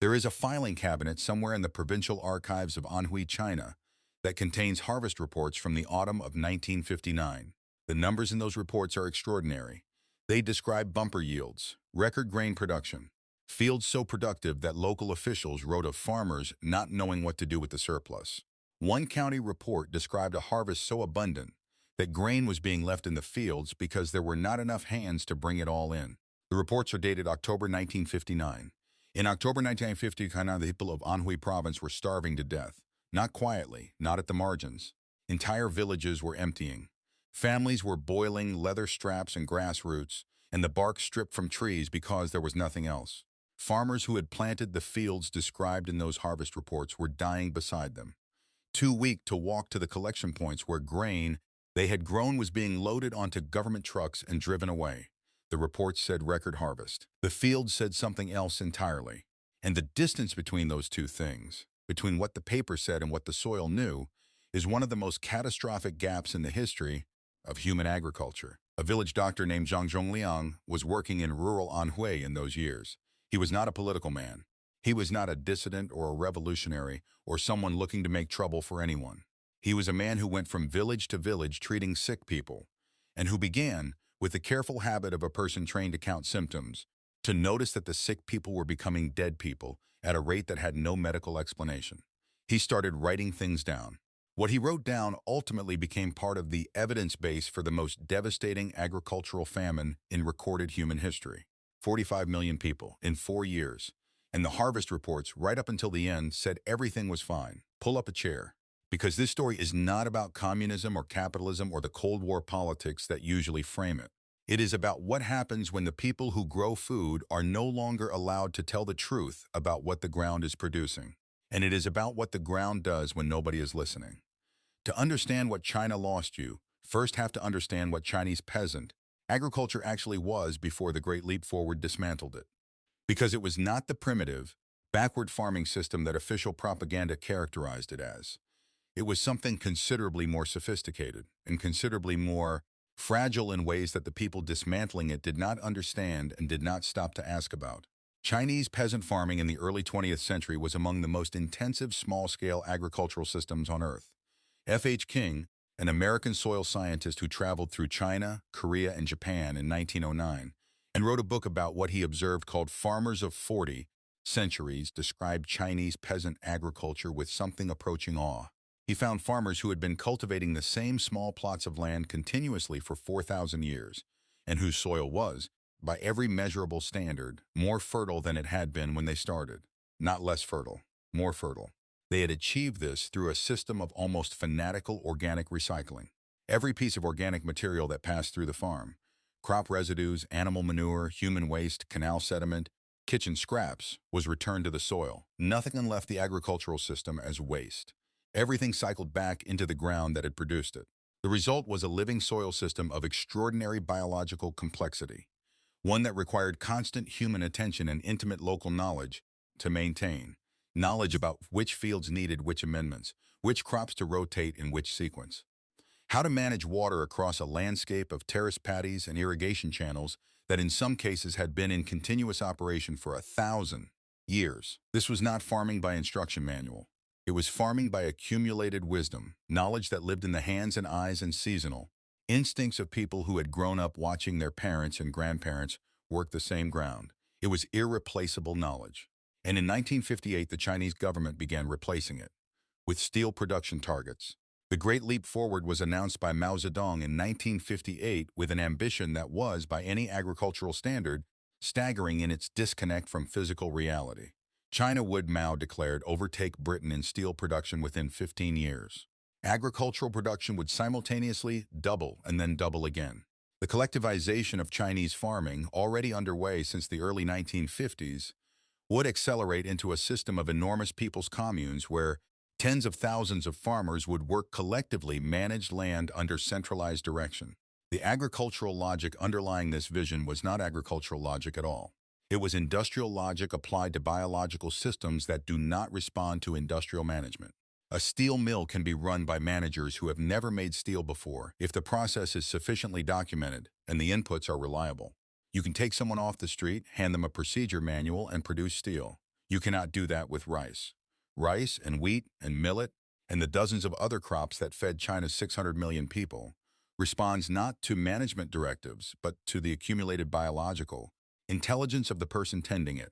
There is a filing cabinet somewhere in the provincial archives of Anhui, China, that contains harvest reports from the autumn of 1959. The numbers in those reports are extraordinary. They describe bumper yields, record grain production, fields so productive that local officials wrote of farmers not knowing what to do with the surplus. One county report described a harvest so abundant that grain was being left in the fields because there were not enough hands to bring it all in. The reports are dated October 1959. In October 1950, the people of Anhui province were starving to death. Not quietly, not at the margins. Entire villages were emptying. Families were boiling leather straps and grass roots, and the bark stripped from trees because there was nothing else. Farmers who had planted the fields described in those harvest reports were dying beside them. Too weak to walk to the collection points where grain they had grown was being loaded onto government trucks and driven away. The report said record harvest. The fields said something else entirely. And the distance between those two things, between what the paper said and what the soil knew, is one of the most catastrophic gaps in the history of human agriculture. A village doctor named Zhang Zhongliang was working in rural Anhui in those years. He was not a political man. He was not a dissident or a revolutionary or someone looking to make trouble for anyone. He was a man who went from village to village treating sick people, and who began, with the careful habit of a person trained to count symptoms, to notice that the sick people were becoming dead people at a rate that had no medical explanation. He started writing things down. What he wrote down ultimately became part of the evidence base for the most devastating agricultural famine in recorded human history. 45 million people in 4 years. And the harvest reports, right up until the end, said everything was fine. Pull up a chair. Because this story is not about communism or capitalism or the Cold War politics that usually frame it. It is about what happens when the people who grow food are no longer allowed to tell the truth about what the ground is producing. And it is about what the ground does when nobody is listening. To understand what China lost you, first have to understand what Chinese peasant agriculture actually was before the Great Leap Forward dismantled it. Because it was not the primitive, backward farming system that official propaganda characterized it as. It was something considerably more sophisticated and considerably more fragile in ways that the people dismantling it did not understand and did not stop to ask about. Chinese peasant farming in the early 20th century was among the most intensive small-scale agricultural systems on Earth. F. H. King, an American soil scientist who traveled through China, Korea, and Japan in 1909, and wrote a book about what he observed called Farmers of 40 Centuries, described Chinese peasant agriculture with something approaching awe. He found farmers who had been cultivating the same small plots of land continuously for 4,000 years, and whose soil was, by every measurable standard, more fertile than it had been when they started. Not less fertile, more fertile. They had achieved this through a system of almost fanatical organic recycling. Every piece of organic material that passed through the farm, crop residues, animal manure, human waste, canal sediment, kitchen scraps, was returned to the soil. Nothing left the agricultural system as waste. Everything cycled back into the ground that had produced it. The result was a living soil system of extraordinary biological complexity, one that required constant human attention and intimate local knowledge to maintain. Knowledge about which fields needed which amendments, which crops to rotate in which sequence. How to manage water across a landscape of terrace paddies and irrigation channels that in some cases had been in continuous operation for 1,000 years. This was not farming by instruction manual. It was farming by accumulated wisdom, knowledge that lived in the hands and eyes and seasonal, instincts of people who had grown up watching their parents and grandparents work the same ground. It was irreplaceable knowledge. And in 1958, the Chinese government began replacing it with steel production targets. The Great Leap Forward was announced by Mao Zedong in 1958 with an ambition that was, by any agricultural standard, staggering in its disconnect from physical reality. China would, Mao declared, overtake Britain in steel production within 15 years. Agricultural production would simultaneously double and then double again. The collectivization of Chinese farming, already underway since the early 1950s, would accelerate into a system of enormous people's communes where tens of thousands of farmers would work collectively managed land under centralized direction. The agricultural logic underlying this vision was not agricultural logic at all. It was industrial logic applied to biological systems that do not respond to industrial management. A steel mill can be run by managers who have never made steel before if the process is sufficiently documented and the inputs are reliable. You can take someone off the street, hand them a procedure manual, and produce steel. You cannot do that with rice. Rice and wheat and millet and the dozens of other crops that fed China's 600 million people responds not to management directives, but to the accumulated biological intelligence of the person tending it.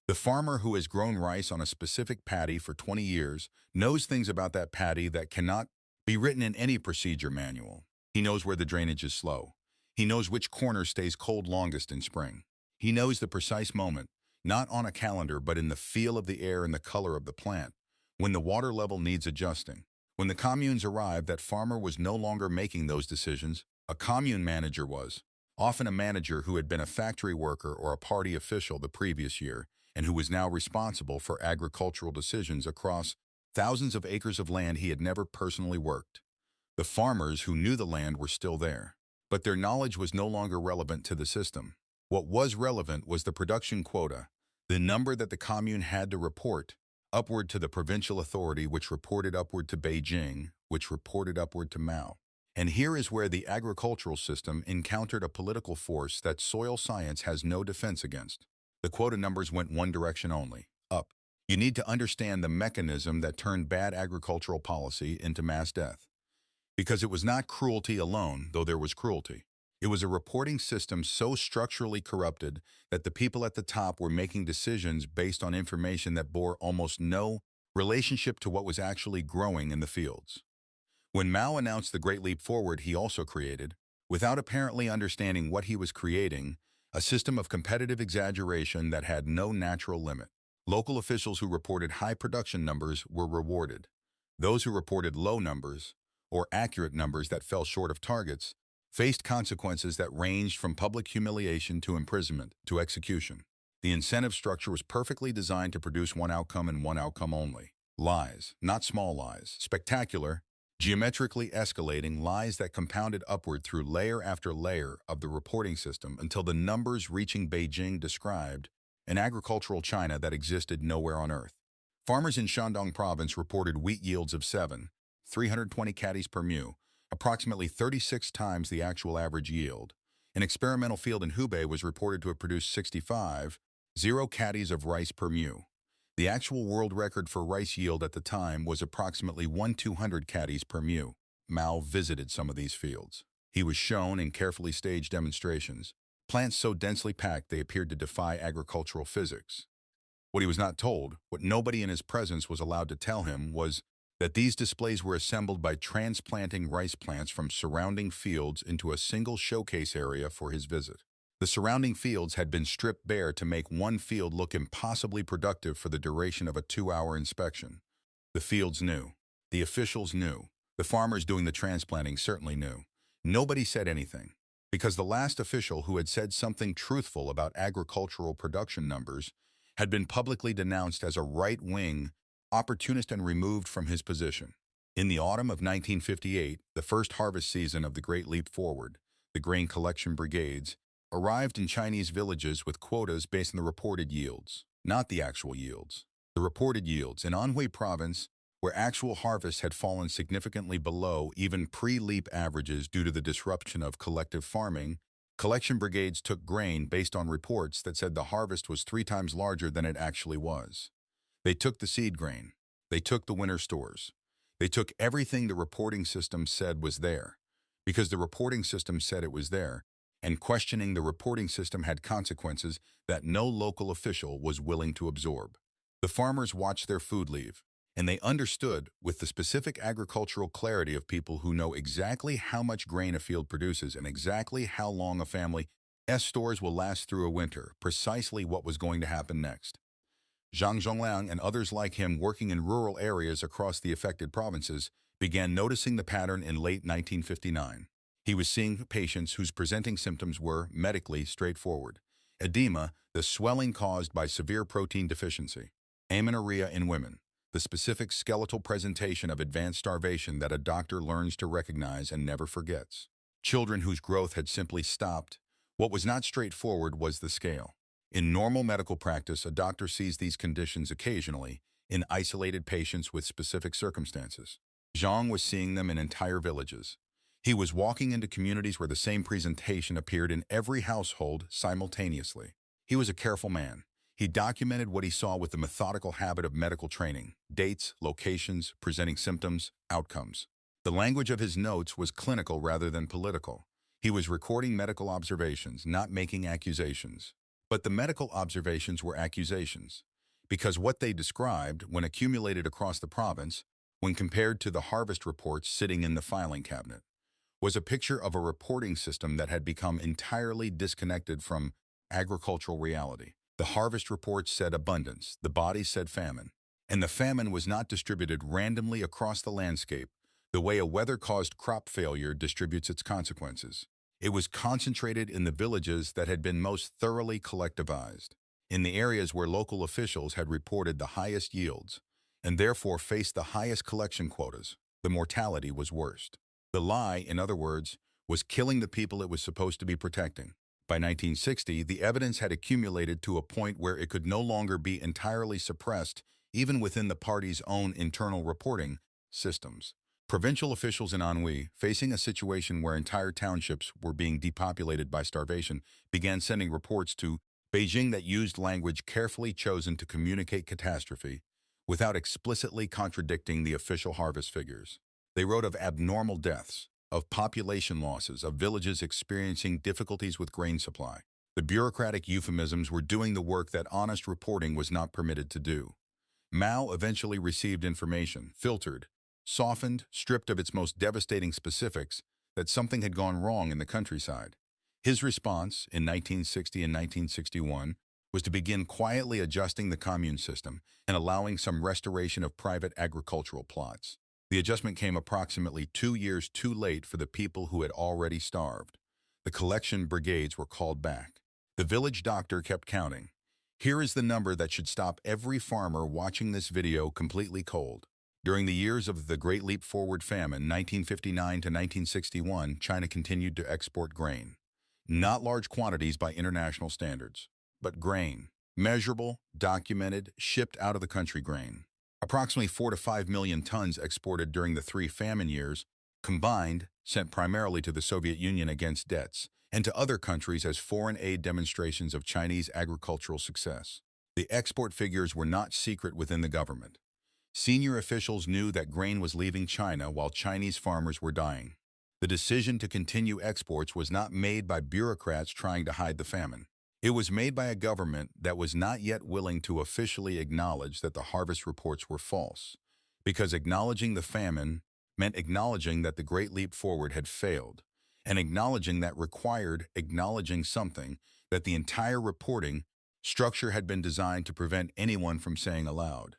The farmer who has grown rice on a specific paddy for 20 years knows things about that paddy that cannot be written in any procedure manual. He knows where the drainage is slow. He knows which corner stays cold longest in spring. He knows the precise moment, not on a calendar but in the feel of the air and the color of the plant, when the water level needs adjusting. When the communes arrived, that farmer was no longer making those decisions. A commune manager was, often a manager who had been a factory worker or a party official the previous year, and who was now responsible for agricultural decisions across thousands of acres of land he had never personally worked. The farmers who knew the land were still there, but their knowledge was no longer relevant to the system. What was relevant was the production quota, the number that the commune had to report, upward to the provincial authority, which reported upward to Beijing, which reported upward to Mao. And here is where the agricultural system encountered a political force that soil science has no defense against. The quota numbers went one direction only, up. You need to understand the mechanism that turned bad agricultural policy into mass death. Because it was not cruelty alone, though there was cruelty. It was a reporting system so structurally corrupted that the people at the top were making decisions based on information that bore almost no relationship to what was actually growing in the fields. When Mao announced the Great Leap Forward, he also created, without apparently understanding what he was creating, a system of competitive exaggeration that had no natural limit. Local officials who reported high production numbers were rewarded. Those who reported low numbers, or accurate numbers that fell short of targets, faced consequences that ranged from public humiliation to imprisonment to execution. The incentive structure was perfectly designed to produce one outcome and one outcome only. Lies, not small lies, spectacular, geometrically escalating lies that compounded upward through layer after layer of the reporting system until the numbers reaching Beijing described an agricultural China that existed nowhere on earth. Farmers in Shandong province reported wheat yields of 320 caddies per mu, approximately 36 times the actual average yield. An experimental field in Hubei was reported to have produced 0 caddies of rice per mu. The actual world record for rice yield at the time was approximately 200 caddies per mu. Mao visited some of these fields. He was shown in carefully staged demonstrations, plants so densely packed they appeared to defy agricultural physics. What he was not told, what nobody in his presence was allowed to tell him, was that these displays were assembled by transplanting rice plants from surrounding fields into a single showcase area for his visit. The surrounding fields had been stripped bare to make one field look impossibly productive for the duration of a 2-hour inspection. The fields knew. The officials knew. The farmers doing the transplanting certainly knew. Nobody said anything, because the last official who had said something truthful about agricultural production numbers had been publicly denounced as a right-wing opportunist and removed from his position. In the autumn of 1958, the first harvest season of the Great Leap Forward, the grain collection brigades arrived in Chinese villages with quotas based on the reported yields, not the actual yields. The reported yields in Anhui province, where actual harvests had fallen significantly below even pre-leap averages due to the disruption of collective farming, collection brigades took grain based on reports that said the harvest was 3 times larger than it actually was. They took the seed grain. They took the winter stores. They took everything the reporting system said was there, because the reporting system said it was there, and questioning the reporting system had consequences that no local official was willing to absorb. The farmers watched their food leave, and they understood, with the specific agricultural clarity of people who know exactly how much grain a field produces and exactly how long a family's stores will last through a winter, precisely what was going to happen next. Zhang Zhongliang and others like him working in rural areas across the affected provinces began noticing the pattern in late 1959. He was seeing patients whose presenting symptoms were, medically, straightforward. Edema, the swelling caused by severe protein deficiency. Amenorrhea in women, the specific skeletal presentation of advanced starvation that a doctor learns to recognize and never forgets. Children whose growth had simply stopped. What was not straightforward was the scale. In normal medical practice, a doctor sees these conditions occasionally, in isolated patients with specific circumstances. Zhang was seeing them in entire villages. He was walking into communities where the same presentation appeared in every household simultaneously. He was a careful man. He documented what he saw with the methodical habit of medical training: dates, locations, presenting symptoms, outcomes. The language of his notes was clinical rather than political. He was recording medical observations, not making accusations. But the medical observations were accusations, because what they described, when accumulated across the province, when compared to the harvest reports sitting in the filing cabinet, was a picture of a reporting system that had become entirely disconnected from agricultural reality. The harvest reports said abundance, the bodies said famine. And the famine was not distributed randomly across the landscape, the way a weather-caused crop failure distributes its consequences. It was concentrated in the villages that had been most thoroughly collectivized, in the areas where local officials had reported the highest yields, and therefore faced the highest collection quotas. The mortality was worst. The lie, in other words, was killing the people it was supposed to be protecting. By 1960, the evidence had accumulated to a point where it could no longer be entirely suppressed, even within the party's own internal reporting systems. Provincial officials in Anhui, facing a situation where entire townships were being depopulated by starvation, began sending reports to Beijing that used language carefully chosen to communicate catastrophe, without explicitly contradicting the official harvest figures. They wrote of abnormal deaths, of population losses, of villages experiencing difficulties with grain supply. The bureaucratic euphemisms were doing the work that honest reporting was not permitted to do. Mao eventually received information, filtered, softened, stripped of its most devastating specifics, that something had gone wrong in the countryside. His response, in 1960 and 1961, was to begin quietly adjusting the commune system and allowing some restoration of private agricultural plots. The adjustment came approximately 2 years too late for the people who had already starved. The collection brigades were called back. The village doctor kept counting. Here is the number that should stop every farmer watching this video completely cold. During the years of the Great Leap Forward famine, 1959 to 1961, China continued to export grain. Not large quantities by international standards, but grain. Measurable, documented, shipped out of the country grain. Approximately 4 to 5 million tons exported during the 3 famine years, combined, sent primarily to the Soviet Union against debts, and to other countries as foreign aid demonstrations of Chinese agricultural success. The export figures were not secret within the government. Senior officials knew that grain was leaving China while Chinese farmers were dying. The decision to continue exports was not made by bureaucrats trying to hide the famine. It was made by a government that was not yet willing to officially acknowledge that the harvest reports were false, because acknowledging the famine meant acknowledging that the Great Leap Forward had failed, and acknowledging that required acknowledging something, that the entire reporting structure had been designed to prevent anyone from saying aloud,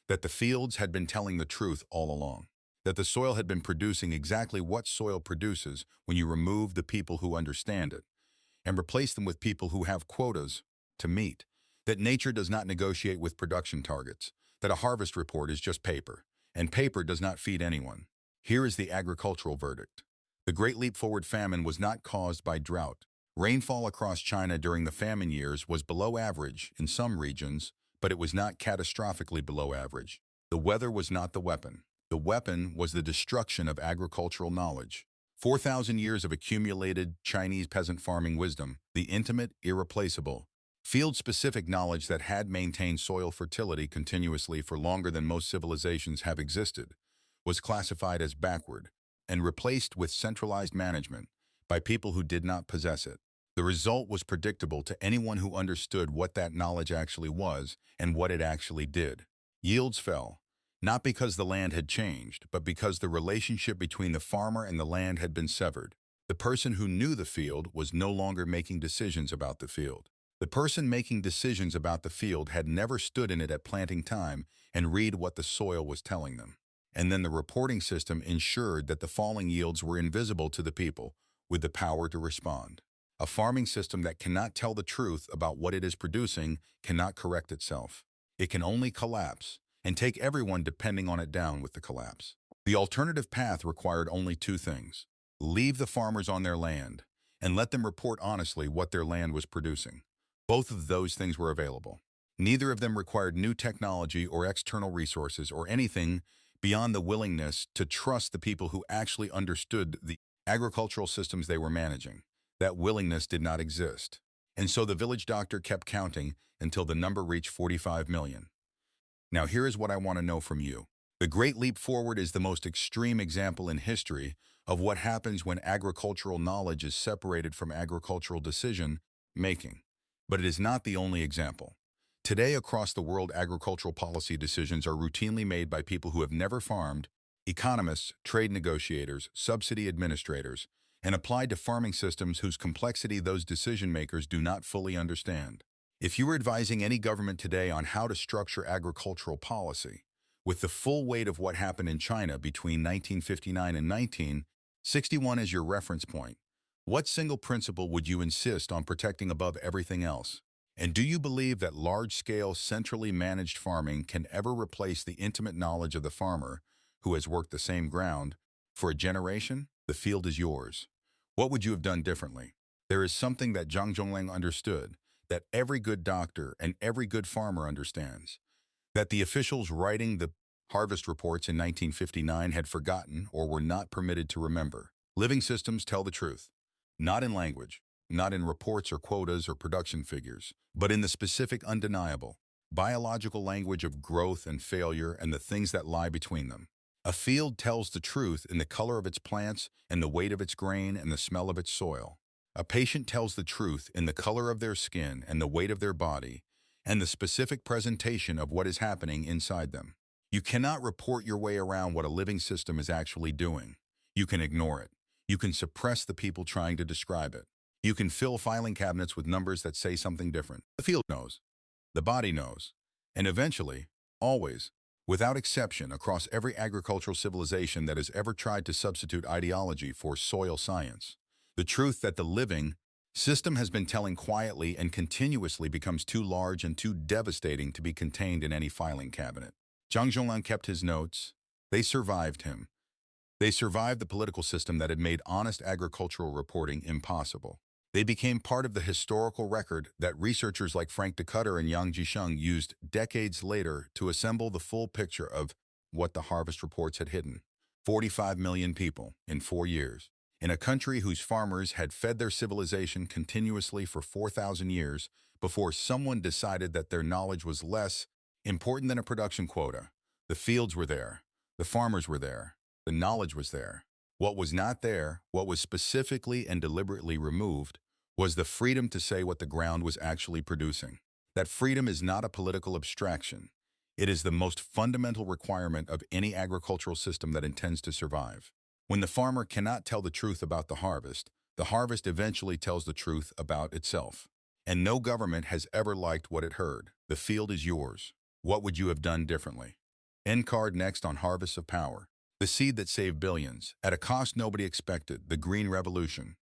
that the fields had been telling the truth all along, that the soil had been producing exactly what soil produces when you remove the people who understand it, and replace them with people who have quotas to meet, that nature does not negotiate with production targets, that a harvest report is just paper, and paper does not feed anyone. Here is the agricultural verdict. The Great Leap Forward famine was not caused by drought. Rainfall across China during the famine years was below average in some regions, but it was not catastrophically below average. The weather was not the weapon. The weapon was the destruction of agricultural knowledge. 4,000 years of accumulated Chinese peasant farming wisdom, the intimate, irreplaceable, field-specific knowledge that had maintained soil fertility continuously for longer than most civilizations have existed, was classified as backward and replaced with centralized management by people who did not possess it. The result was predictable to anyone who understood what that knowledge actually was and what it actually did. Yields fell, not because the land had changed, but because the relationship between the farmer and the land had been severed. The person who knew the field was no longer making decisions about the field. The person making decisions about the field had never stood in it at planting time and read what the soil was telling them. And then the reporting system ensured that the falling yields were invisible to the people with the power to respond. A farming system that cannot tell the truth about what it is producing cannot correct itself. It can only collapse, and take everyone depending on it down with the collapse. The alternative path required only 2 things: leave the farmers on their land, and let them report honestly what their land was producing. Both of those things were available. Neither of them required new technology or external resources or anything beyond the willingness to trust the people who actually understood the agricultural systems they were managing. That willingness did not exist. And so the village doctor kept counting until the number reached 45 million. Now here is what I want to know from you. The Great Leap Forward is the most extreme example in history of what happens when agricultural knowledge is separated from agricultural decision making. But it is not the only example. Today across the world, agricultural policy decisions are routinely made by people who have never farmed, economists, trade negotiators, subsidy administrators, and applied to farming systems whose complexity those decision makers do not fully understand. If you were advising any government today on how to structure agricultural policy, with the full weight of what happened in China between 1959 and 1961 as your reference point, what single principle would you insist on protecting above everything else? And do you believe that large-scale, centrally managed farming can ever replace the intimate knowledge of the farmer who has worked the same ground for a generation? The field is yours. What would you have done differently? There is something that Zhang Zhonglang understood, that every good doctor and every good farmer understands, that the officials writing the harvest reports in 1959 had forgotten or were not permitted to remember. Living systems tell the truth, not in language, not in reports or quotas or production figures, but in the specific undeniable, biological language of growth and failure and the things that lie between them. A field tells the truth in the color of its plants and the weight of its grain and the smell of its soil. A patient tells the truth in the color of their skin and the weight of their body and the specific presentation of what is happening inside them. You cannot report your way around what a living system is actually doing. You can ignore it. You can suppress the people trying to describe it. You can fill filing cabinets with numbers that say something different. The field knows. The body knows. And eventually, always, without exception, across every agricultural civilization that has ever tried to substitute ideology for soil science, the truth that the living system has been telling quietly and continuously becomes too large and too devastating to be contained in any filing cabinet. Zhang Zhonglang kept his notes. They survived him. They survived the political system that had made honest agricultural reporting impossible. They became part of the historical record that researchers like Frank DeCutter and Yang Jisheng used decades later to assemble the full picture of what the harvest reports had hidden. 45 million people in 4 years. In a country whose farmers had fed their civilization continuously for 4,000 years before someone decided that their knowledge was less important than a production quota. The fields were there. The farmers were there. The knowledge was there. What was not there, what was specifically and deliberately removed, was the freedom to say what the ground was actually producing. That freedom is not a political abstraction. It is the most fundamental requirement of any agricultural system that intends to survive. When the farmer cannot tell the truth about the harvest eventually tells the truth about itself. And no government has ever liked what it heard. The field is yours. What would you have done differently? End card next on Harvests of Power. The seed that saved billions, at a cost nobody expected, the Green Revolution.